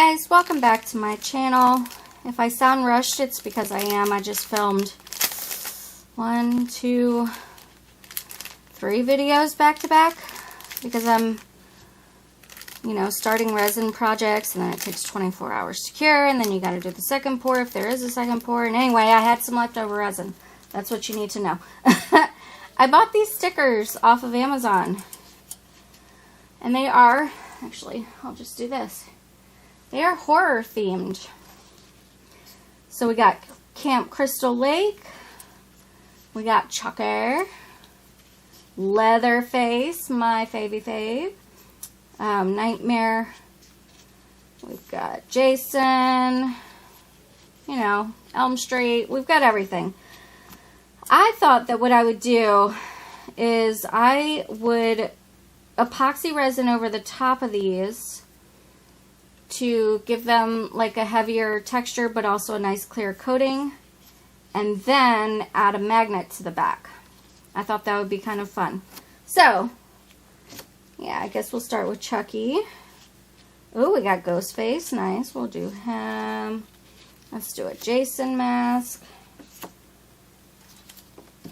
guys, welcome back to my channel. If I sound rushed, it's because I am. I just filmed 1, 2, 3 videos back to back because I'm, starting resin projects, and then it takes 24 hours to cure, and then you got to do the second pour if there is a second pour. And anyway, I had some leftover resin. That's what you need to know. I bought these stickers off of Amazon, and they are, actually, I'll just do this. They are horror themed. So we got Camp Crystal Lake, we got Chucker, Leatherface, my fave, Nightmare, we've got Jason, Elm Street, we've got everything. I thought that what I would do is I would epoxy resin over the top of these to give them like a heavier texture but also a nice clear coating, and then add a magnet to the back. I thought that would be kind of fun. So yeah, I guess we'll start with Chucky. Oh, we got Ghostface. Nice. We'll do him. Let's do a Jason mask.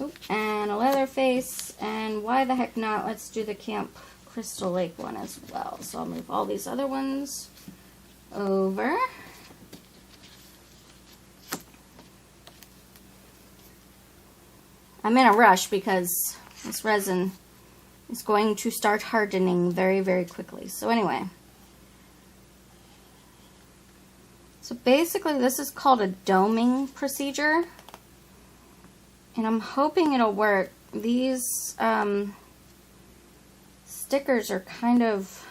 Oop, and a Leatherface. And why the heck not? Let's do the Camp Crystal Lake one as well. So I'll move all these other ones over. I'm in a rush because this resin is going to start hardening very, very quickly. So anyway. So basically this is called a doming procedure. And I'm hoping it'll work. These stickers are kind of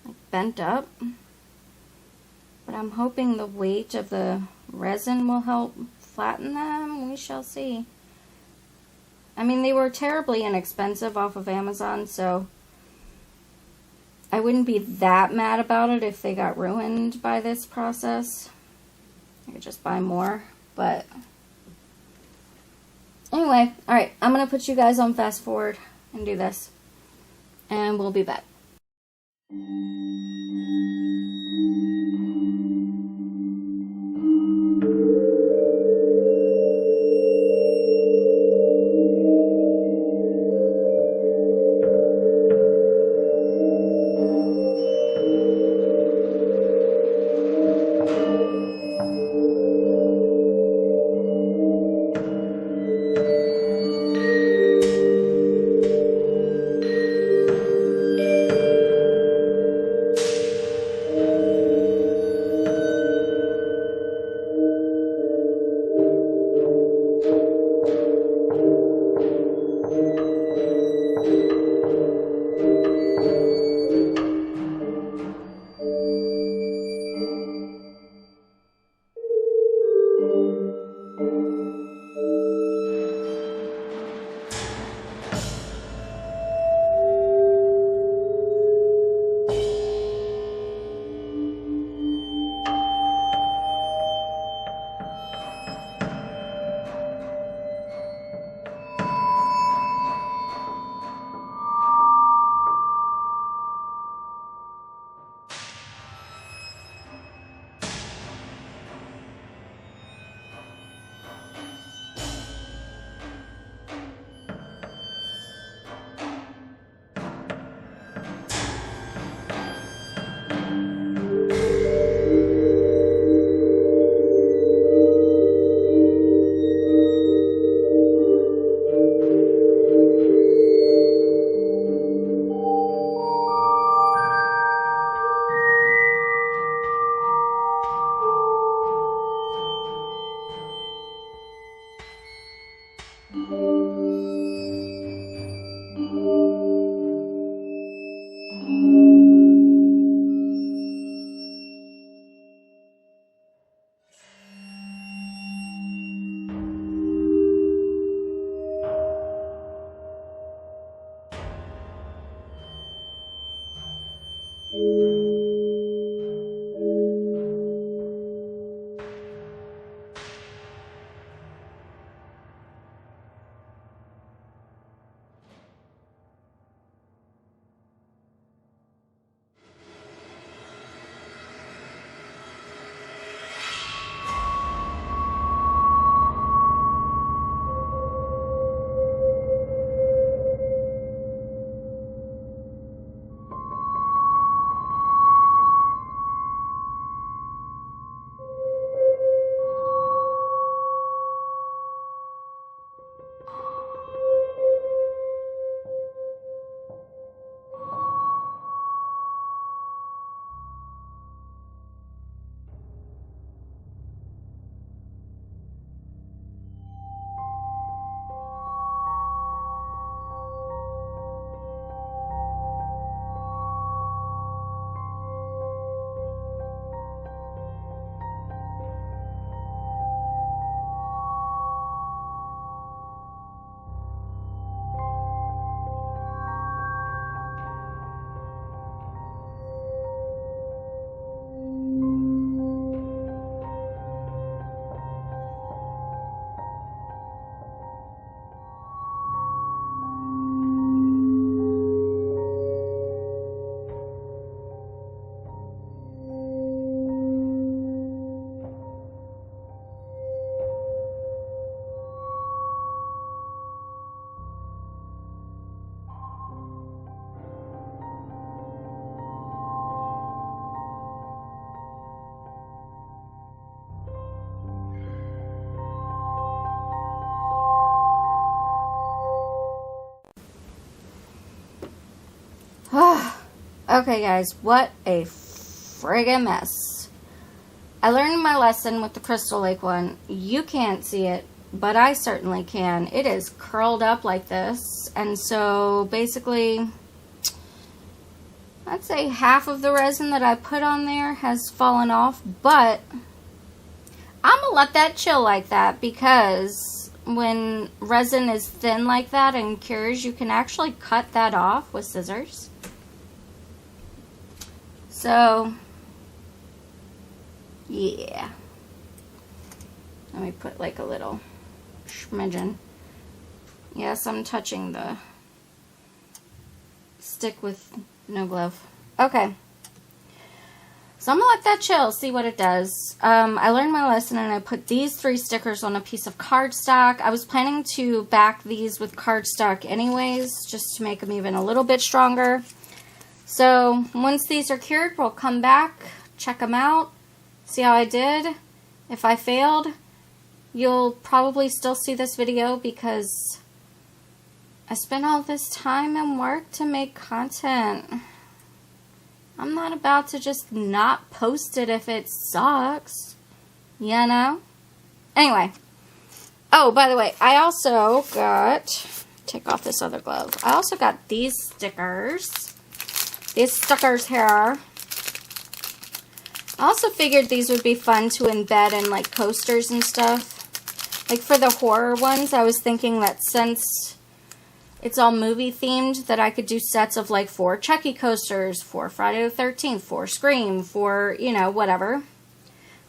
like bent up. But I'm hoping the weight of the resin will help flatten them. We shall see. I mean, they were terribly inexpensive off of Amazon, so I wouldn't be that mad about it if they got ruined by this process. I could just buy more, but anyway, alright, I'm going to put you guys on fast forward and do this, and we'll be back. Okay, guys, what a friggin' mess. I learned my lesson with the Crystal Lake one. You can't see it, but I certainly can. It is curled up like this, and so basically, I'd say half of the resin that I put on there has fallen off, but I'm gonna let that chill like that, because when resin is thin like that and cures, you can actually cut that off with scissors. So, yeah. Let me put like a little smidgen. Yes, I'm touching the stick with no glove. Okay. So I'm gonna let that chill, see what it does. I learned my lesson and I put these 3 stickers on a piece of cardstock. I was planning to back these with cardstock anyways, just to make them even a little bit stronger. So once these are cured, we'll come back, check them out, see how I did. If I failed, you'll probably still see this video because I spent all this time and work to make content. I'm not about to just not post it if it sucks, you know? Anyway. Oh, by the way, I also got, take off this other glove. I also got these stickers. These stickers here. I also figured these would be fun to embed in like coasters and stuff. Like for the horror ones, I was thinking that since it's all movie themed, that I could do sets of like 4 Chucky coasters, 4 Friday the 13th, 4 Scream, 4, you know, whatever.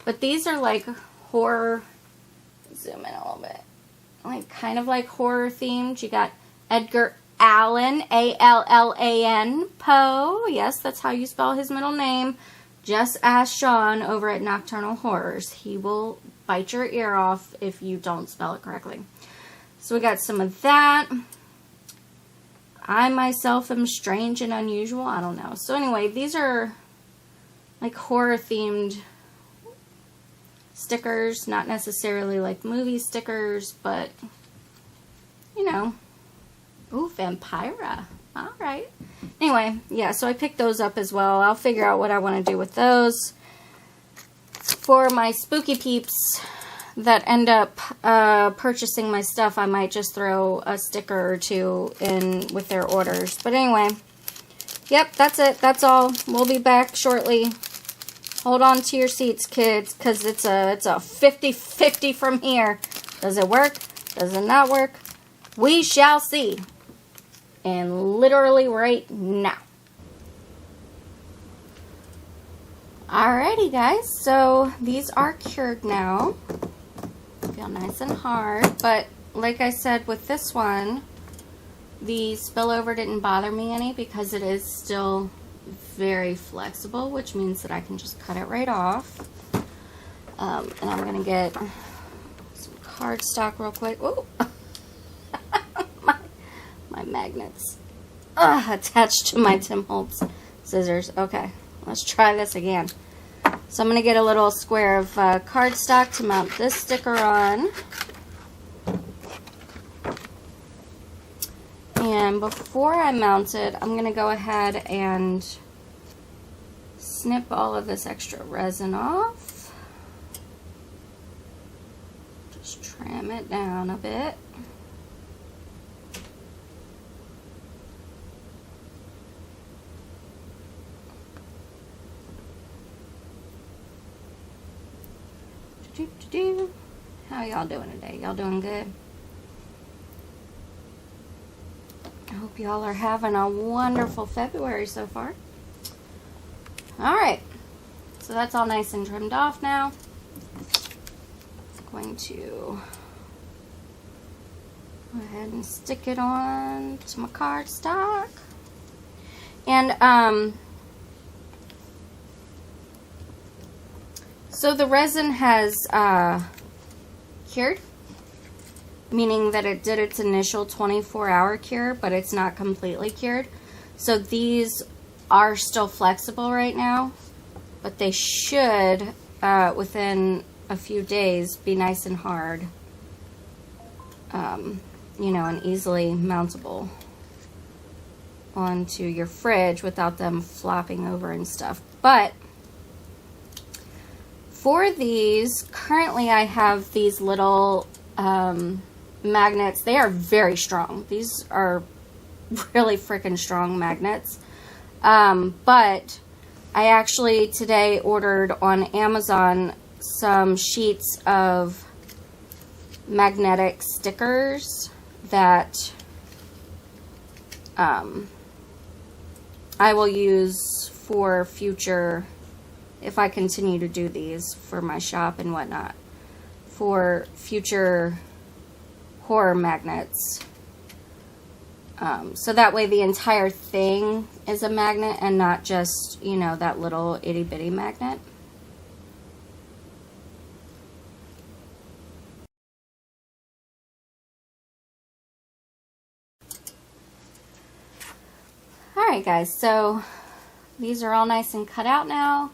But these are like horror, zoom in a little bit, like kind of like horror themed. You got Edgar Allan, A-L-L-A-N, Poe. Yes, that's how you spell his middle name. Just ask Sean over at Nocturnal Horrors. He will bite your ear off if you don't spell it correctly. So we got some of that. I myself am strange and unusual. I don't know. So anyway, these are like horror themed stickers. Not necessarily like movie stickers, but you know. Ooh, Vampira. Alright. Anyway, yeah, so I picked those up as well. I'll figure out what I want to do with those. For my spooky peeps that end up purchasing my stuff, I might just throw a sticker or 2 in with their orders. But anyway, yep, that's it. That's all. We'll be back shortly. Hold on to your seats, kids, because it's a 50-50 from here. Does it work? Does it not work? We shall see. And literally right now. Alrighty, guys. So these are cured now. Feel nice and hard. But like I said with this one, the spillover didn't bother me any because it is still very flexible, which means that I can just cut it right off. And I'm going to get some cardstock real quick. Ooh. my magnets attached to my Tim Holtz scissors. Okay, let's try this again. So I'm going to get a little square of cardstock to mount this sticker on. And before I mount it, I'm going to go ahead and snip all of this extra resin off. Just trim it down a bit. How y'all doing today? Y'all doing good? I hope y'all are having a wonderful February so far. Alright, so that's all nice and trimmed off now. I'm going to go ahead and stick it on to my cardstock. And so the resin has cured, meaning that it did its initial 24-hour cure, but it's not completely cured. So these are still flexible right now, but they should, within a few days, be nice and hard, you know, and easily mountable onto your fridge without them flopping over and stuff. But for these, currently I have these little magnets. They are very strong. These are really freaking strong magnets. But I actually today ordered on Amazon some sheets of magnetic stickers that I will use for future, if I continue to do these for my shop and whatnot, for future horror magnets. So that way the entire thing is a magnet and not just, you know, that little itty bitty magnet. Alright guys, so these are all nice and cut out now,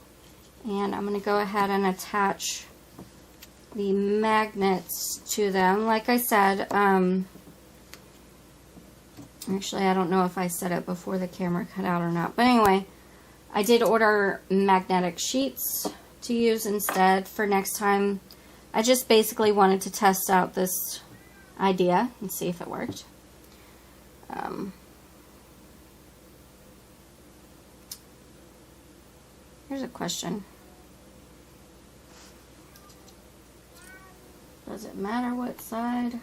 and I'm going to go ahead and attach the magnets to them. Like I said, actually I don't know if I said it before the camera cut out or not, but anyway, I did order magnetic sheets to use instead for next time. I just basically wanted to test out this idea and see if it worked. Here's a question. Does it matter what side?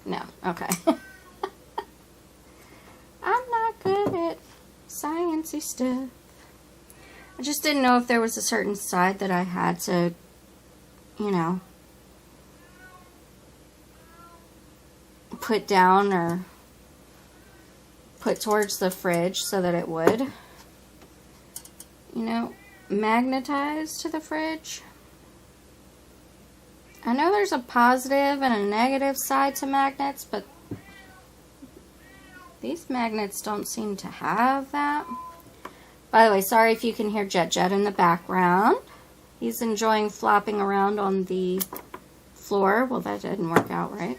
No. Okay. I'm not good at sciencey stuff. I just didn't know if there was a certain side that I had to, you know, put down or put towards the fridge so that it would, you know, magnetize to the fridge. I know there's a positive and a negative side to magnets, but these magnets don't seem to have that. By the way, sorry if you can hear Jet in the background. He's enjoying flopping around on the floor. Well, that didn't work out right.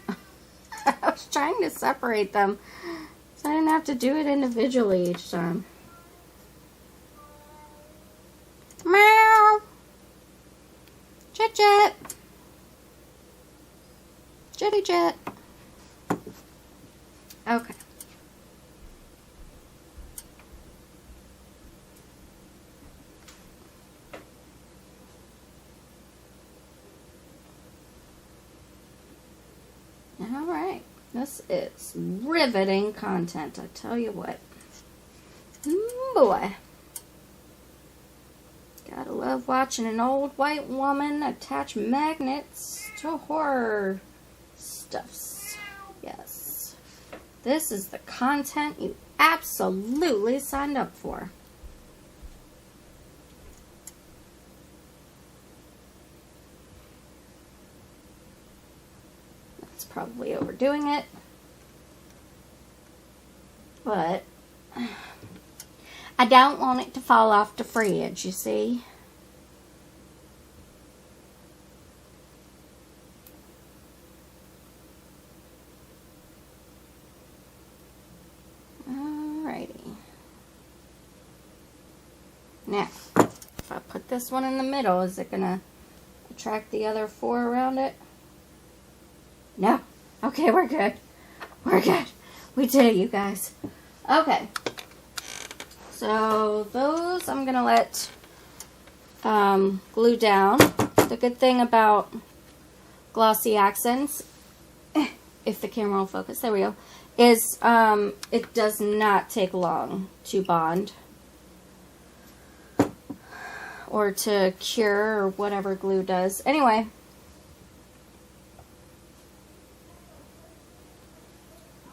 I was trying to separate them so I didn't have to do it individually each time. Meow. Jet. Jet. Okay. All right. This is riveting content, I tell you what. Boy. Gotta love watching an old white woman attach magnets to horror stuffs. Yes. This is the content you absolutely signed up for. That's probably overdoing it. But I don't want it to fall off the fridge, you see. Now, if I put this one in the middle, is it going to attract the other four around it? No. Okay, we're good. We're good. We did it, you guys. Okay. So, those I'm going to let glue down. The good thing about glossy accents, if the camera will focus, there we go, is it does not take long to bond. Or to cure, or whatever glue does. Anyway.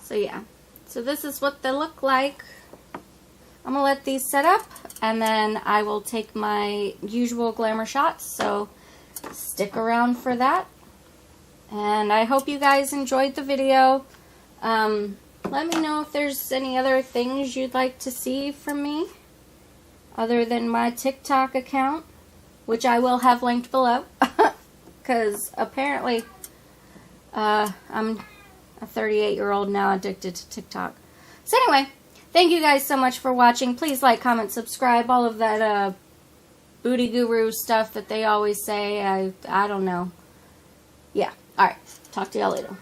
So yeah. So this is what they look like. I'm going to let these set up, and then I will take my usual glamour shots. So stick around for that. And I hope you guys enjoyed the video. Let me know if there's any other things you'd like to see from me, other than my TikTok account, which I will have linked below, because apparently I'm a 38-year-old now addicted to TikTok. So anyway, thank you guys so much for watching. Please like, comment, subscribe, all of that booty guru stuff that they always say. I don't know. Yeah. All right. Talk to y'all later.